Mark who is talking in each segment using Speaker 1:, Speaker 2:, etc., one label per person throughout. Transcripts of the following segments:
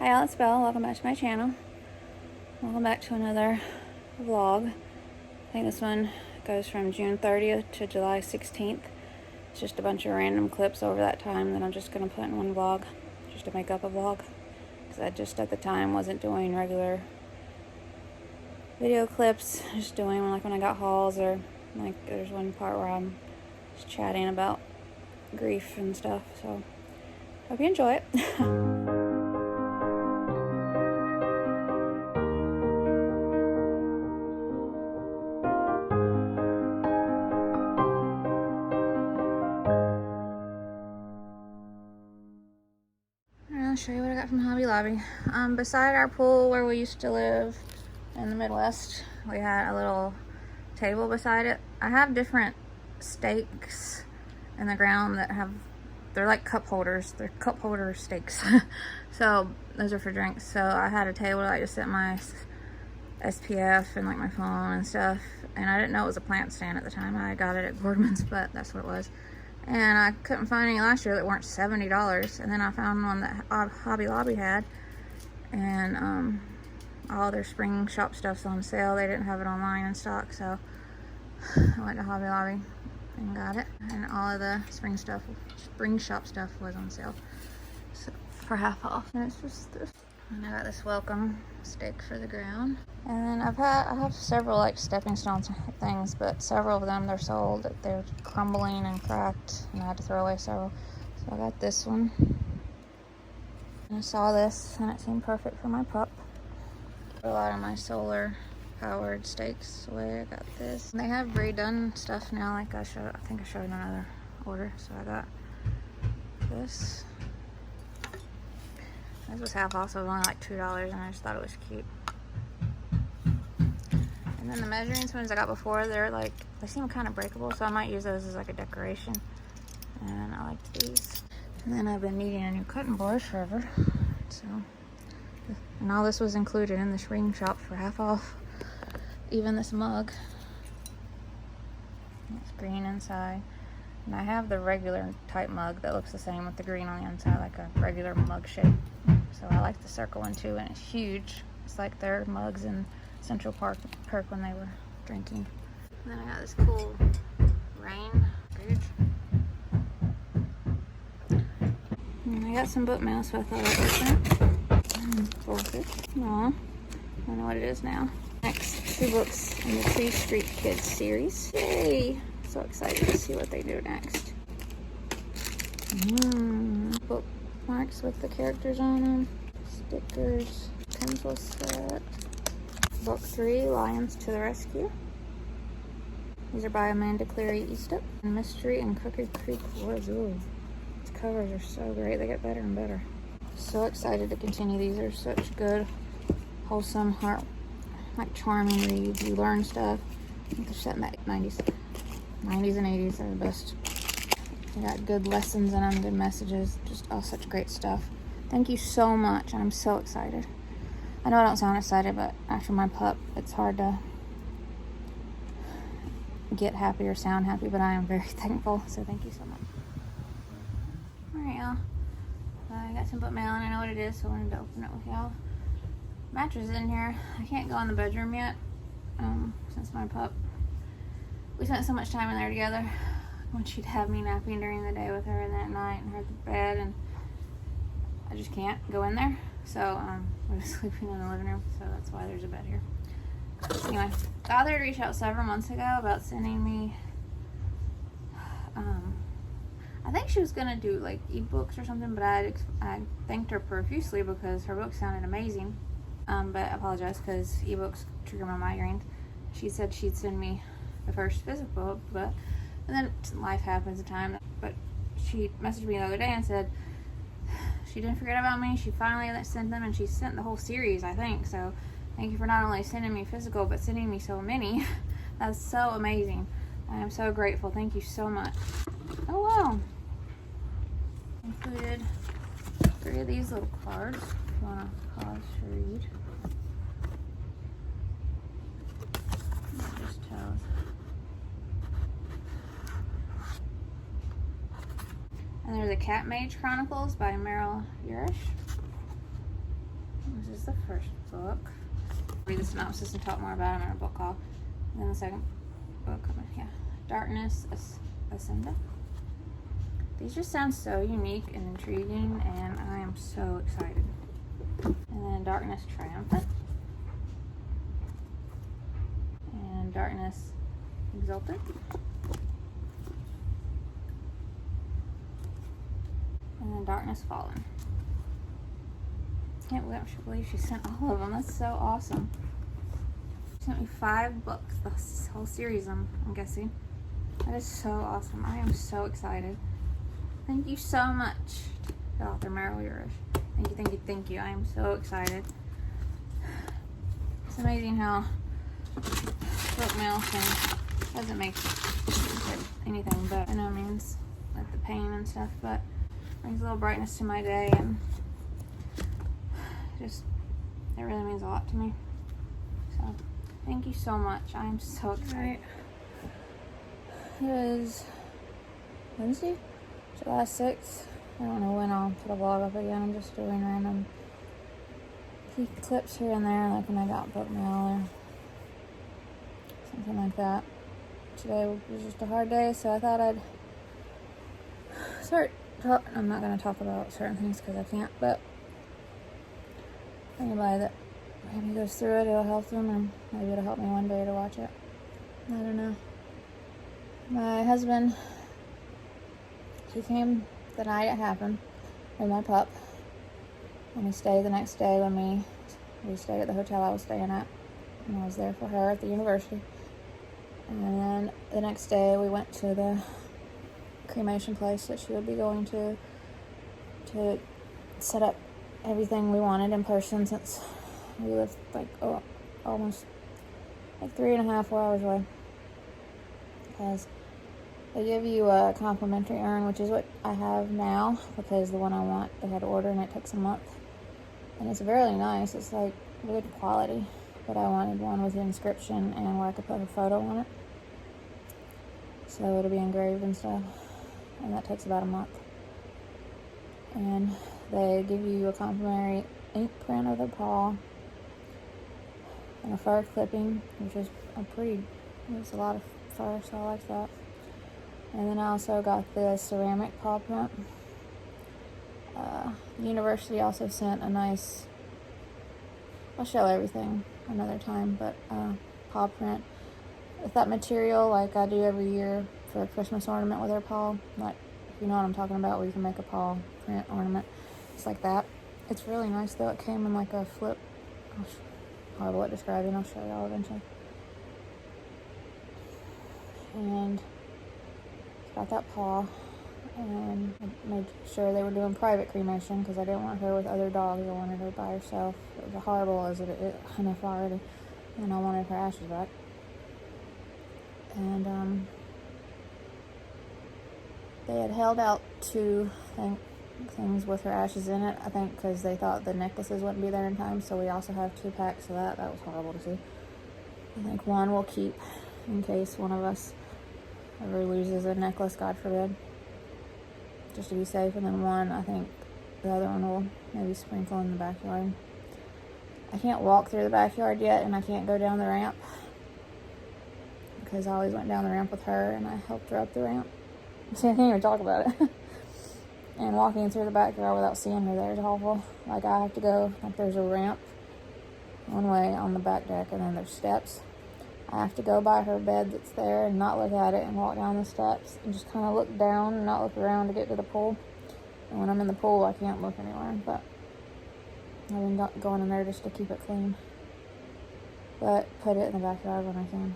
Speaker 1: Hi, Al, it's Belle. Welcome back to my channel. Welcome back to another vlog. I think this one goes from June 30th to July 16th. It's just a bunch of random clips over that time that I'm just going to put in one vlog, just to make up a vlog. Because I just at the time wasn't doing regular video clips, just doing like when I got hauls, or like there's one part where I'm just chatting about grief and stuff. So hope you enjoy it. I'll show you what I got from Hobby Lobby. Beside our pool where we used to live in the Midwest, we had a little table beside it. I have different stakes in the ground that have, they're like cup holders. They're cup holder stakes. So those are for drinks. So I had a table that I just set my SPF and like my phone and stuff. And I didn't know it was a plant stand at the time. I got it at Boardman's, but that's what it was. And I couldn't find any last year that weren't $70. And then I found one that Hobby Lobby had. And all their spring shop stuff's on sale. They didn't have it online in stock, so I went to Hobby Lobby and got it. And all of the spring shop stuff was on sale, so for half off. And it's just this. And I got this welcome stake for the ground. And then I have several like stepping stone things, but several of them they're sold. They're crumbling and cracked, and I had to throw away several. So I got this one. And I saw this, and it seemed perfect for my pup. A lot of my solar powered stakes away. I got this. And they have redone stuff now, like I think I showed another order. So I got this. This was half off, so it was only like $2, and I just thought it was cute. And then the measuring spoons I got before, they seem kind of breakable, so I might use those as like a decoration. And I liked these. And then I've been needing a new cutting board forever. So, and all this was included in the spring shop for half off. Even this mug. It's green inside. And I have the regular type mug that looks the same with the green on the inside, like a regular mug shape. So I like the circle one too, and it's huge. It's like their mugs in Central Park when they were drinking. And then I got this cool rain gauge. And I got some book mail, so I thought I'd open it. Fold it. Aw, I don't know what it is now. Next, 2 books in the Tree Street Kids series. Yay! So excited to see what they do next. Bookmarks with the characters on them. Stickers. Pencil set. Book 3, Lions to the Rescue. These are by Amanda Cleary Eastep. Mystery and Crooked Creek Woods. Ooh. These covers are so great. They get better and better. So excited to continue. These are such good, wholesome, like charming reads. You learn stuff. I think they're set in the 90s. 90s and 80s are the best. They got good lessons in them, good messages, just all such great stuff. Thank you so much. I'm so excited. I know I don't sound excited, but after my pup, it's hard to get happy or sound happy, but I am very thankful, so thank you so much. Alright, y'all. I got some book mail, and I know what it is, so I wanted to open it with y'all. Mattress in here. I can't go in the bedroom yet, since my pup. We spent so much time in there together when she'd have me napping during the day with her, and then at night and her at the bed, and I just can't go in there. So we're just sleeping in the living room, so that's why there's a bed here. Anyway, the author had reached out several months ago about sending me, I think she was gonna do like ebooks or something, but I thanked her profusely because her book sounded amazing. But I apologize because ebooks trigger my migraines. She said she'd send me the first physical book, and then life happens at time. But she messaged me the other day and said she didn't forget about me. She finally sent them, and she sent the whole series, I think. So thank you for not only sending me physical, but sending me so many. That's so amazing. I am so grateful. Thank you so much. Oh wow. Included 3 of these little cards. If you want to pause to read. It just tells. And they're the Catmage Chronicles by Meryl Yourish. This is the first book. Read the synopsis and talk more about them in a book haul. And then the second book, Darkness Ascendant. These just sound so unique and intriguing, and I am so excited. And then Darkness Triumphant. And Darkness Exultant. And then Darkness Fallen. Can't believe she sent all of them. That's so awesome. She sent me 5 books, this whole series, I'm guessing. That is so awesome. I am so excited. Thank you so much to author Meryl Yourish. Thank you, thank you, thank you. I am so excited. It's amazing how book mail doesn't make anything but, by no means, like the pain and stuff, but brings a little brightness to my day, and just, it really means a lot to me. So, thank you so much. I am so excited. It is Wednesday, July 6th. I don't know when I'll put a vlog up again. I'm just doing random clips here and there, like when I got book mail or something like that. Today was just a hard day, so I thought I'd I'm not going to talk about certain things because I can't, but anybody that maybe goes through it, it'll help them, or maybe it'll help me one day to watch it. I don't know. My husband, he came the night it happened with my pup, and he stayed the next day when we stayed at the hotel I was staying at, and I was there for her at the university. And then the next day we went to the cremation place that she would be going to set up everything we wanted in person, since we lived almost 3.5, 4 hours away. Because they give you a complimentary urn, which is what I have now, because the one I want they had to order and it takes a month, and it's really nice. It's like good quality, but I wanted one with an inscription and where I could put her photo on it, so it'll be engraved and stuff, and that takes about a month. And they give you a complimentary ink print of the paw and a fur clipping, which is there's a lot of fur, so I like that. And then I also got the ceramic paw print. The university also sent a nice, I'll show everything another time, but paw print with that material, like I do every year for a Christmas ornament with her paw. Like, if you know what I'm talking about, where you can make a paw print ornament. It's like that. It's really nice though. It came in like a flip. Horrible at describing. I'll show y'all eventually. And got that paw, and I made sure they were doing private cremation because I didn't want her with other dogs. I wanted her by herself. It was horrible as it enough already, and I wanted her ashes back. And they had held out 2 things with her ashes in it, I think, because they thought the necklaces wouldn't be there in time. So we also have 2 packs of that. That was horrible to see. I think one we'll keep in case one of us ever loses a necklace, God forbid, just to be safe. And then one, I think the other one will maybe sprinkle in the backyard. I can't walk through the backyard yet, and I can't go down the ramp because I always went down the ramp with her, and I helped her up the ramp. See, I can't even talk about it. And walking through the backyard without seeing her there is awful. Like, I have to go, like, there's a ramp one way on the back deck, and then there's steps. I have to go by her bed that's there and not look at it and walk down the steps and just kind of look down and not look around to get to the pool. And when I'm in the pool, I can't look anywhere, but I've been going in there just to keep it clean. But put it in the backyard when I can.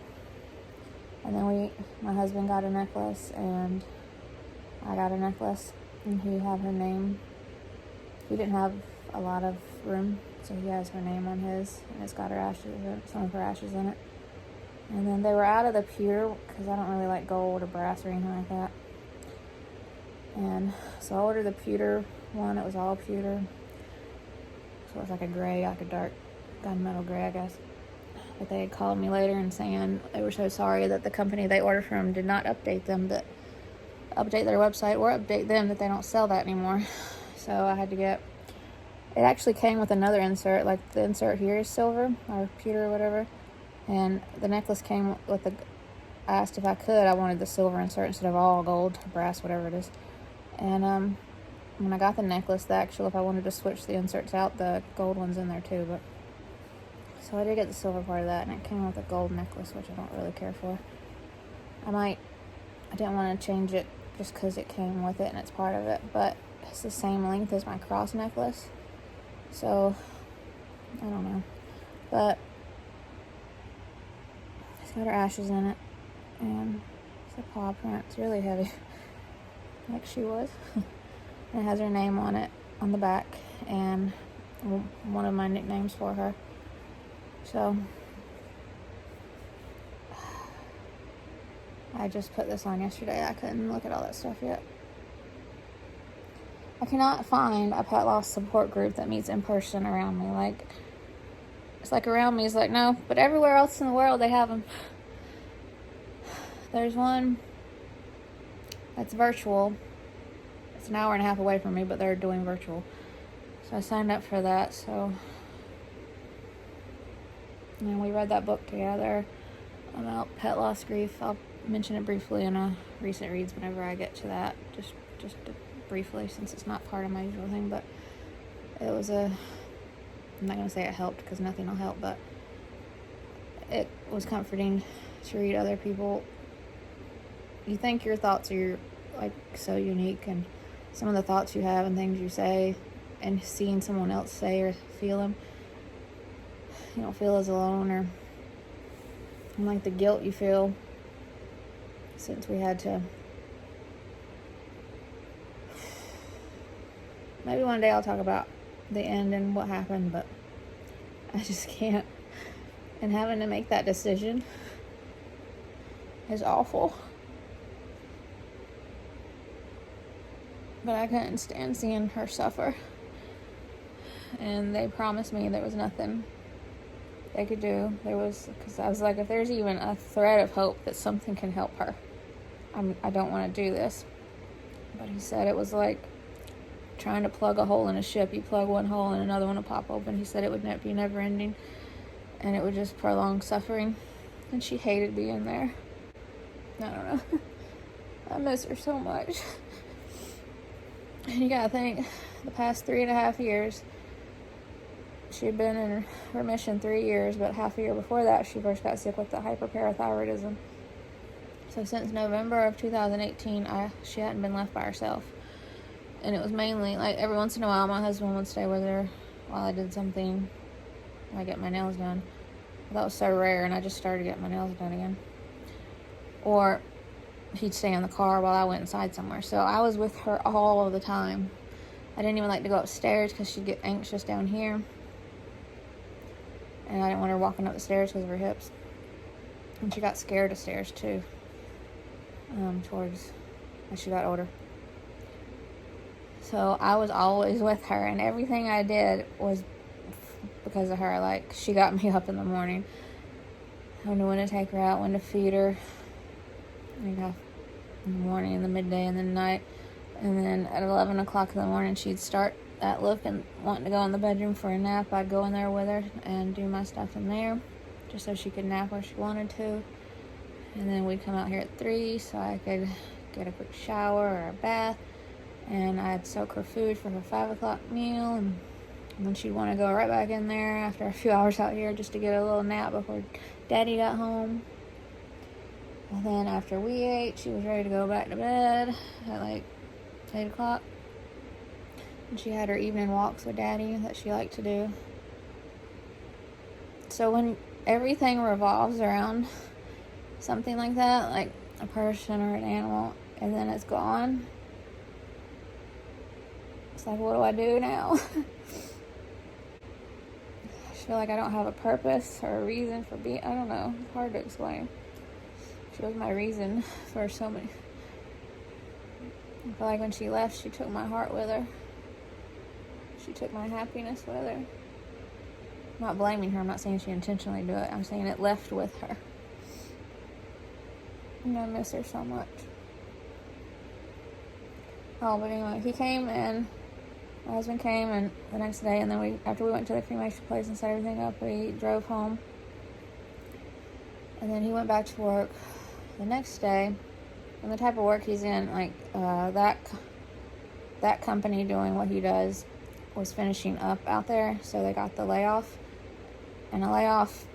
Speaker 1: And then my husband got a necklace, and I got a necklace, and he had her name. He didn't have a lot of room, so he has her name on his, and it's got her ashes, some of her ashes in it. And then they were out of the pewter, because I don't really like gold or brass or anything like that. And so I ordered the pewter one. It was all pewter. So it was like a gray, like a dark gunmetal gray, I guess. But they had called me later and saying they were so sorry that the company they ordered from did not update their website or update them that they don't sell that anymore. So I had to get It actually came with another insert, like the insert here is silver, or pewter or whatever. And the necklace came with I asked if I wanted the silver insert instead of all gold, or brass, whatever it is. And when I got the necklace, if I wanted to switch the inserts out, the gold one's in there too. But so I did get the silver part of that, and it came with a gold necklace, which I don't really care for. I didn't want to change it just because it came with it and it's part of it, but it's the same length as my cross necklace, so I don't know. But it's got her ashes in it, and it's a paw print. It's really heavy, like she was. And it has her name on it on the back, and one of my nicknames for her. So I just put this on yesterday. I couldn't look at all that stuff yet. I cannot find a pet loss support group that meets in person around me. Like, it's like around me is like, no, but everywhere else in the world they have them. There's one that's virtual. It's an hour and a half away from me, but they're doing virtual. So I signed up for that. So, and we read that book together about pet loss grief. I'll mention it briefly in a recent reads whenever I get to that, just briefly, since it's not part of my usual thing. But it was I'm not going to say it helped, because nothing will help, but it was comforting to read other people. You think your thoughts are like so unique, and some of the thoughts you have and things you say, and seeing someone else say or feel them, you don't feel as alone, or like the guilt you feel since we had to. Maybe one day I'll talk about the end and what happened, but I just can't. And having to make that decision is awful. But I couldn't stand seeing her suffer. And they promised me there was nothing they could do. Because I was like, if there's even a thread of hope that something can help her, I don't want to do this. But he said it was like trying to plug a hole in a ship. You plug one hole and another one will pop open. He said it would be never ending, and it would just prolong suffering. And she hated being there. I don't know. I miss her so much. And you gotta think, the past 3.5 years, she had been in remission 3 years, but half a year before that, she first got sick with the hyperparathyroidism. So since November of 2018, she hadn't been left by herself. And it was mainly, like, every once in a while, my husband would stay with her while I did something, like get my nails done. But that was so rare, and I just started getting my nails done again. Or he'd stay in the car while I went inside somewhere. So I was with her all of the time. I didn't even like to go upstairs because she'd get anxious down here. And I didn't want her walking up the stairs because of her hips. And she got scared of stairs too. As she got older. So I was always with her, and everything I did was because of her. Like, she got me up in the morning. I knew when to take her out, when to feed her. In the morning, in the midday, and the night. And then at 11 o'clock in the morning, she'd start that look and wanting to go in the bedroom for a nap. I'd go in there with her and do my stuff in there, just so she could nap where she wanted to. And then we'd come out here at 3 so I could get a quick shower or a bath. And I'd soak her food for her 5 o'clock meal. And then she'd want to go right back in there after a few hours out here just to get a little nap before Daddy got home. And then after we ate, she was ready to go back to bed at like 8 o'clock. And she had her evening walks with Daddy that she liked to do. So when everything revolves around something like that, like a person or an animal, and then it's gone, it's like, what do I do now? I feel like I don't have a purpose or a reason for being, I don't know, it's hard to explain. She was my reason for so many. I feel like when she left, she took my heart with her. She took my happiness with her. I'm not blaming her. I'm not saying she intentionally did it. I'm saying it left with her. And I miss her so much. Oh, but anyway, he came in my husband came and the next day, and then after we went to the cremation place and set everything up, we drove home. And then he went back to work the next day. And the type of work he's in, like, that company doing what he does was finishing up out there, so they got the layoff. And a layoff,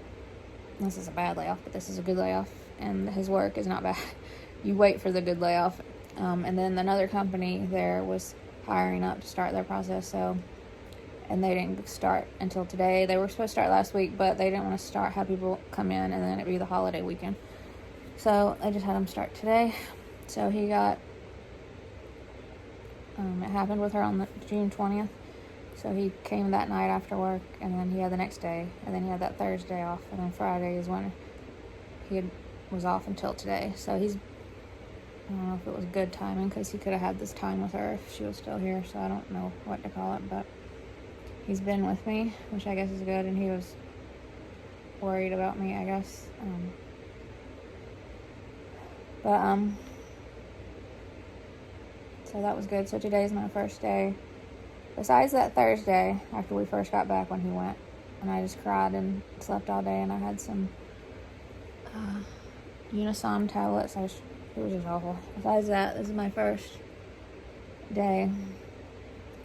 Speaker 1: this is a bad layoff, but this is a good layoff, and his work is not bad. You wait for the good layoff. And then another company there was hiring up to start their process, and they didn't start until today. They were supposed to start last week, but they didn't want to have people come in and then it'd be the holiday weekend. So they just had him start today. So he got, it happened with her on June 20th. So he came that night after work, and then he had the next day, and then he had that Thursday off, and then Friday is when was off until today. So I don't know if it was good timing, because he could have had this time with her if she was still here, so I don't know what to call it, but he's been with me, which I guess is good, and he was worried about me, I guess. So that was good. So today's my first day. Besides that Thursday, after we first got back when he went, and I just cried and slept all day, and I had some Unisom tablets. It was just awful. Besides that, this is my first day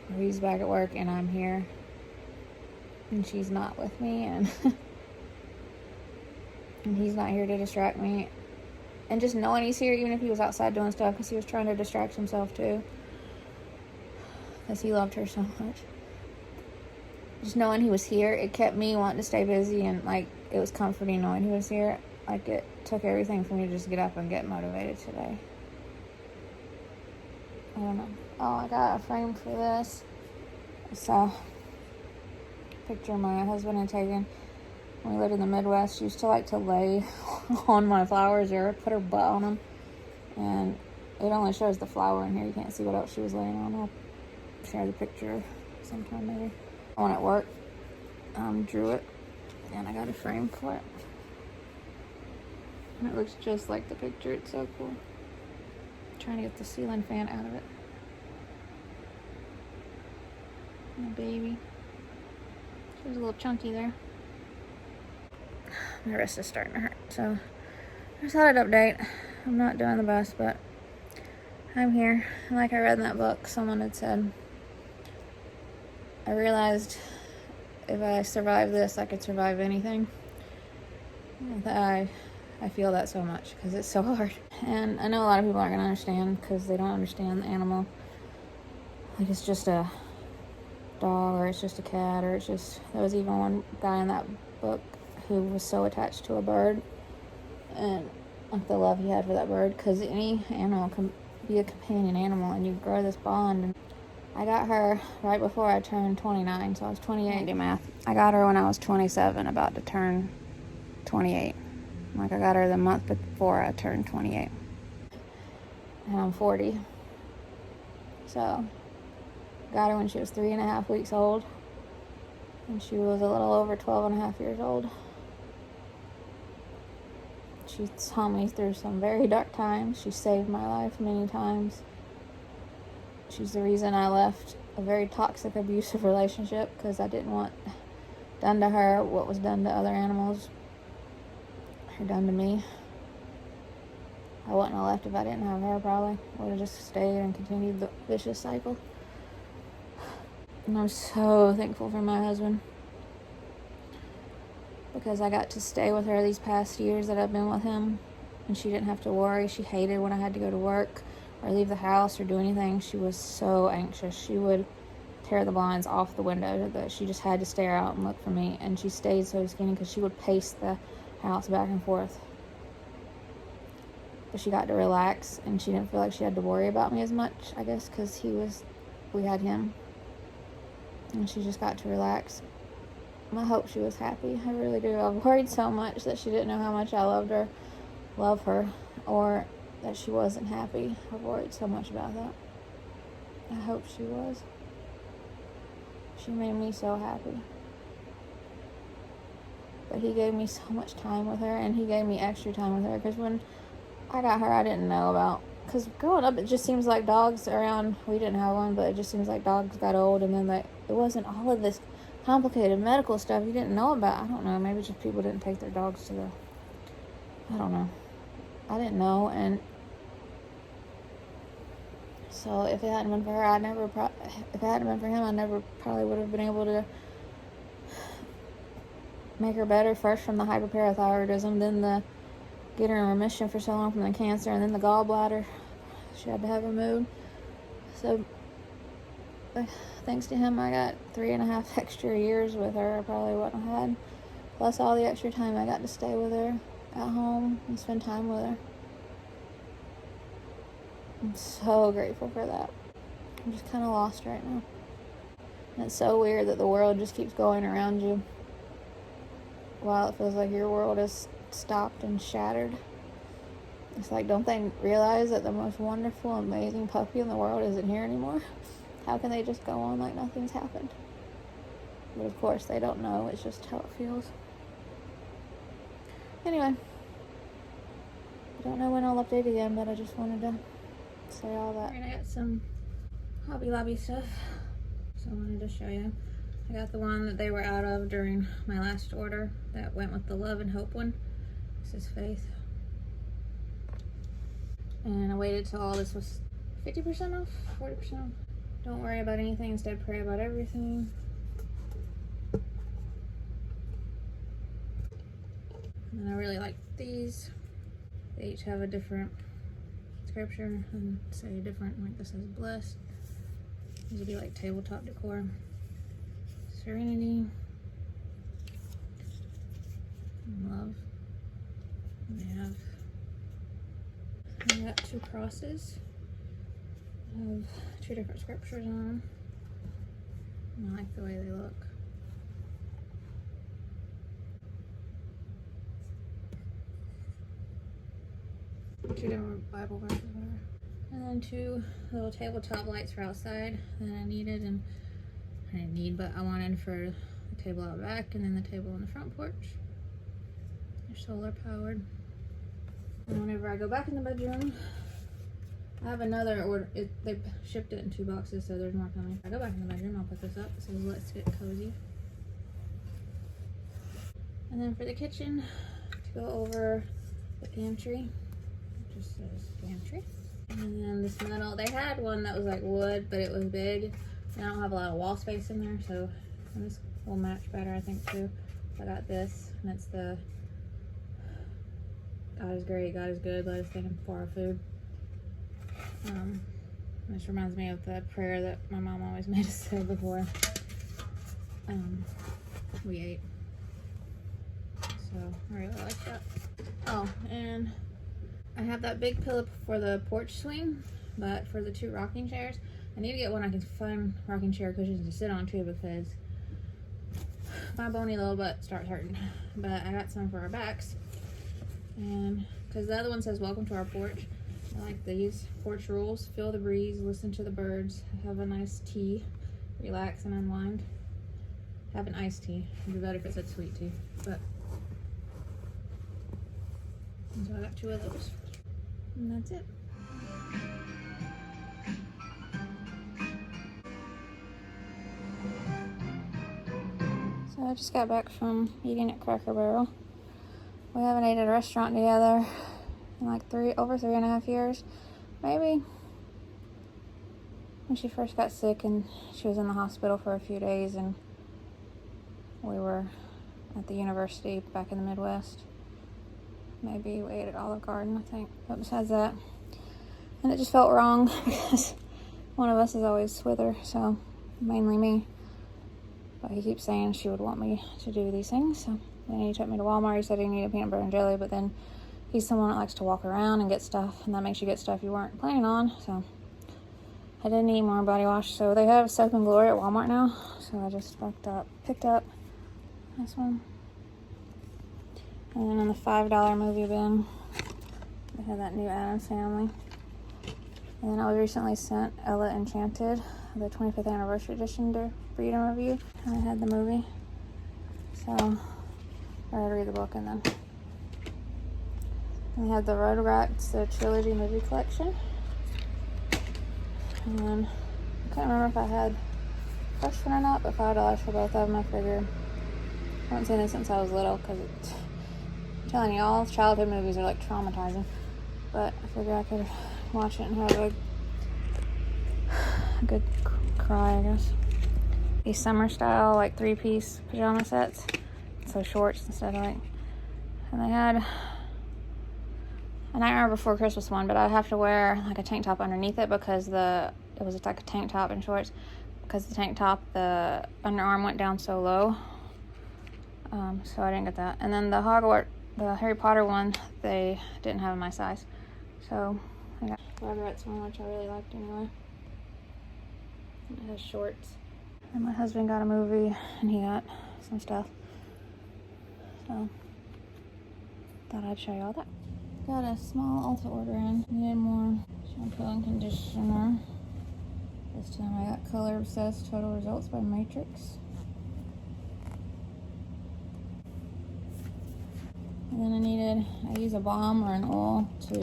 Speaker 1: where he's back at work and I'm here, and she's not with me, and and he's not here to distract me. And just knowing he's here, even if he was outside doing stuff, because he was trying to distract himself too, because he loved her so much. Just knowing he was here, it kept me wanting to stay busy, and like, it was comforting knowing he was here. Like, it took everything for me to just get up and get motivated today. I don't know. Oh, I got a frame for this. It's a picture my husband had taken when we lived in the Midwest. She used to like to lay on my flowers or put her butt on them. And it only shows the flower in here. You can't see what else she was laying on. I'll share the picture sometime maybe. One at work drew it, and I got a frame for it. And it looks just like the picture. It's so cool. I'm trying to get the ceiling fan out of it. My baby. She was a little chunky there. My wrist is starting to hurt, so I just thought I'd update. I'm not doing the best, but I'm here. And like I read in that book, someone had said, I realized if I survive this, I could survive anything. I feel that so much, because it's so hard. And I know a lot of people aren't going to understand, because they don't understand the animal. Like, it's just a dog, or it's just a cat, or it's just... There was even one guy in that book who was so attached to a bird, and like the love he had for that bird, because any animal can be a companion animal, and you grow this bond. And I got her right before I turned 29, so I was 28. Do math. I got her when I was 27, about to turn 28. Like, I got her the month before I turned 28. And I'm 40. So, got her when she was 3.5 weeks old. And she was a little over 12.5 years old. She saw me through some very dark times. She saved my life many times. She's the reason I left a very toxic, abusive relationship, because I didn't want done to her what was done to other animals, or done to me. I wouldn't have left if I didn't have her, probably. I would have just stayed and continued the vicious cycle. And I'm so thankful for my husband, because I got to stay with her these past years that I've been with him, and she didn't have to worry. She hated when I had to go to work or leave the house or do anything. She was so anxious. She would tear the blinds off the window. That she just had to stare out and look for me. And she stayed so skinny because she would pace the house back and forth. But she got to relax, and she didn't feel like she had to worry about me as much, I guess, because we had him. And she just got to relax. I hope she was happy. I really do. I've worried so much that she didn't know how much I love her, or that she wasn't happy. I've worried so much about that. I hope she was. She made me so happy. But he gave me so much time with her, and he gave me extra time with her, because when I got her, I didn't know about because growing up, it just seems like dogs around, we didn't have one, but it just seems like dogs got old, and then it wasn't all of this complicated medical stuff you didn't know about. I don't know, maybe just people didn't take their dogs to the, I don't know. I didn't know, and so if it hadn't been for her, if it hadn't been for him, I never probably would have been able to make her better, first from the hyperparathyroidism, then the get her in remission for so long from the cancer, and then the gallbladder she had to have removed. So thanks to him, I got 3.5 extra years with her. I probably wouldn't have had, plus all the extra time I got to stay with her at home and spend time with her. I'm so grateful for that. I'm just kind of lost right now. And it's so weird that the world just keeps going around you while it feels like your world is stopped and shattered. It's like, don't they realize that the most wonderful, amazing puppy in the world isn't here anymore? How can they just go on like nothing's happened? But of course they don't know. It's just how it feels. Anyway, I don't know when I'll update again, but I just wanted to say all that. Alright, I got some Hobby Lobby stuff, so I wanted to show you. I got the one that they were out of during my last order that went with the Love and Hope one. This is Faith. And I waited till all this was 50% off, 40% off. Don't worry about anything, instead pray about everything. And I really like these. They each have a different scripture and say different, like this says blessed. These would be like tabletop decor. Serenity. Love. And I got 2 crosses. I have 2 different scriptures on them. I like the way they look. Two different Bible verses, whatever. And then 2 little tabletop lights for outside that I needed, and I didn't need, but I wanted for the table out back, and then the table in the front porch. They're solar powered. And whenever I go back in the bedroom, I have another order. They shipped it in 2 boxes, so there's more coming. If I go back in the bedroom, I'll put this up. It says, let's get cozy. And then for the kitchen, to go over the pantry, it just says pantry. And then this metal, they had one that was like wood, but it was big. And I don't have a lot of wall space in there, so this will match better, I think, too. I got this, and it's the God is great, God is good, let us thank him for our food. This reminds me of the prayer that my mom always made us say before we ate. So I really like that. Oh, and I have that big pillow for the porch swing, but for the 2 rocking chairs, I need to get one I can find rocking chair cushions to sit on too, because my bony little butt starts hurting. But I got some for our backs, and because the other one says welcome to our porch. I like these porch rules: feel the breeze, listen to the birds, have a nice tea, relax and unwind. Have an iced tea. It'd be better if it said sweet tea, but so I got 2 of those, and that's it. So I just got back from eating at Cracker Barrel. We haven't ate at a restaurant together in like over 3.5 years, maybe. When she first got sick and she was in the hospital for a few days, and we were at the university back in the Midwest. Maybe we ate at Olive Garden, I think. But besides that, and it just felt wrong because one of us is always with her, so mainly me. But he keeps saying she would want me to do these things, so then he took me to Walmart. He said he needed peanut butter and jelly, but then he's someone that likes to walk around and get stuff, and that makes you get stuff you weren't planning on, so I didn't need more body wash. So they have Soap and Glory at Walmart now, so I just picked up this one. And then on the $5 movie bin, they had that new Addams Family. And then I was recently sent Ella Enchanted, the 25th anniversary edition, to read and review. And I had the movie, so I had to read the book, and then we had the Rotograts, the trilogy movie collection. And then I can't remember if I had the first one or not, but $5 for both of them. I figured I haven't seen this since I was little because I'm telling you, all childhood movies are like traumatizing. But I figured I could watch it and have a good cry, I guess. These summer style like 3-piece pajama sets, so shorts instead of like, and they had a Nightmare Before Christmas one, but I'd have to wear like a tank top underneath it because it was like a tank top and shorts, because the tank top, the underarm went down so low, so I didn't get that. And then the Harry Potter one, they didn't have in my size, so I got the Rugrats one, which I really liked anyway. It has shorts. And my husband got a movie, and he got some stuff. So, thought I'd show you all that. Got a small Ulta order in. Needed more shampoo and conditioner. This time I got Color Obsessed Total Results by Matrix. And then I use a balm or an oil to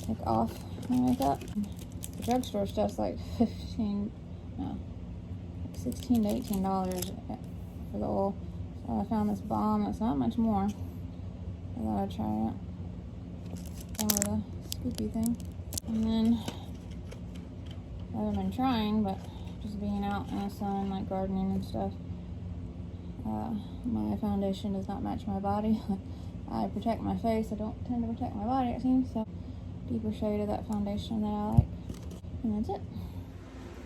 Speaker 1: take off my makeup. The drugstore stuff's like $16 to $18 for the oil. So I found this balm. It's not much more. I thought I'd try it. Same with a scoopy thing. And then I haven't been trying, but just being out in the sun, like gardening and stuff. My foundation does not match my body. I protect my face. I don't tend to protect my body, it seems. So deeper shade of that foundation that I like. And that's it.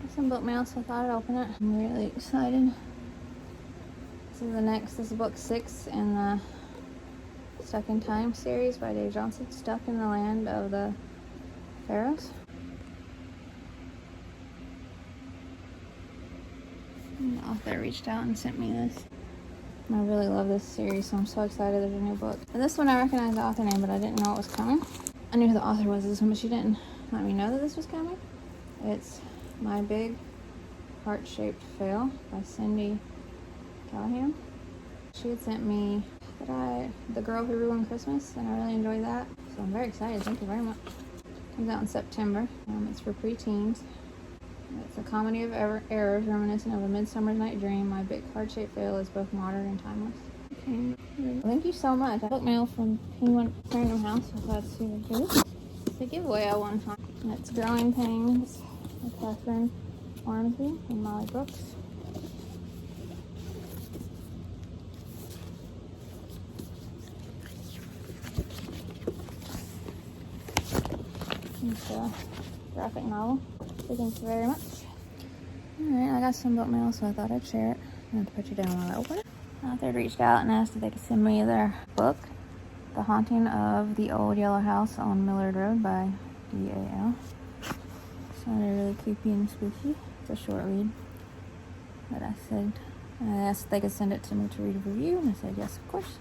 Speaker 1: Got some book mail, so I thought I'd open it. I'm really excited. This is book 6 in the Stuck in Time series by Dave Johnson. Stuck in the Land of the Pharaohs. And the author reached out and sent me this. I really love this series, so I'm so excited there's a new book. For this one, I recognized the author name, but I didn't know it was coming. I knew who the author was this one, but she didn't let me know that this was coming. It's My Big Heart-Shaped Fail by Cindy Callaghan. She had sent me The Girl Who Ruined Christmas, and I really enjoyed that. So I'm very excited. Thank you very much. Comes out in September. It's for preteens. It's a comedy of errors reminiscent of A Midsummer's Night Dream. My Big Heart-Shaped Fail is both modern and timeless. Okay. Thank you so much. I got mail from Random House, so that's super good. It's a giveaway I won time. It's Growing Pains by Kathryn, Ormsbee, and Molly Brooks. It's a graphic novel. So thank you very much. Alright, I got some book mail, so I thought I'd share it. I'm going to put you down while I open it. They reached out and asked if they could send me their book, The Haunting of the Old Yellow House on Millard Road by D.A.L. Sounded really creepy and spooky. It's a short read. But I asked if they could send it to me to read a review, and I said yes, of course.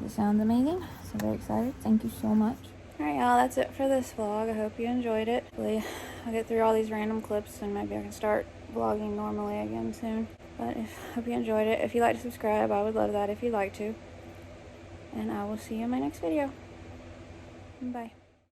Speaker 1: It sounds amazing, so very excited. Thank you so much. Alright, y'all, that's it for this vlog. I hope you enjoyed it. Hopefully I'll get through all these random clips and maybe I can start vlogging normally again soon. But hope you enjoyed it. If you'd like to subscribe, I would love that if you'd like to. And I will see you in my next video. Bye.